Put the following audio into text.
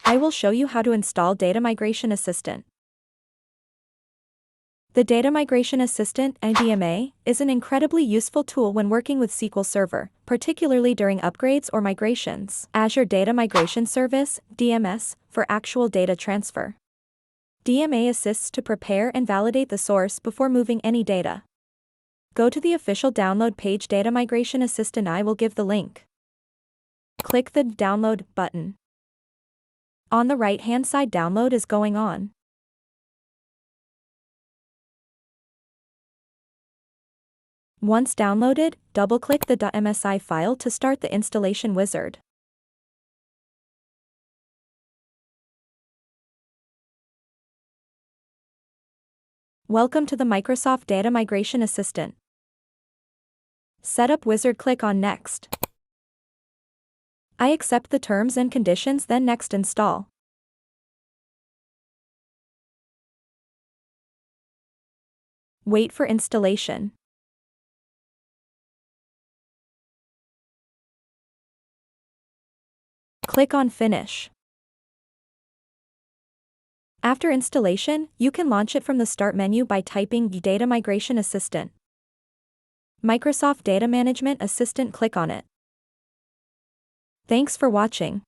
I will show you how to install Data Migration Assistant. The Data Migration Assistant, DMA, is an incredibly useful tool when working with SQL Server, particularly during upgrades or migrations. Azure Data Migration Service, DMS, for actual data transfer. DMA assists to prepare and validate the source before moving any data. Go to the official download page. Data Migration Assistant. I will give the link. Click the Download button. On the right-hand side, download is going on. Once downloaded, double-click the .msi file to start the installation wizard. Welcome to the Microsoft Data Migration Assistant. Setup wizard. Click on Next. I accept the terms and conditions, then Next. Install. Wait for installation. Click on Finish. After installation, you can launch it from the Start menu by typing Data Migration Assistant. Microsoft Data Management Assistant. Click on it. Thanks for watching.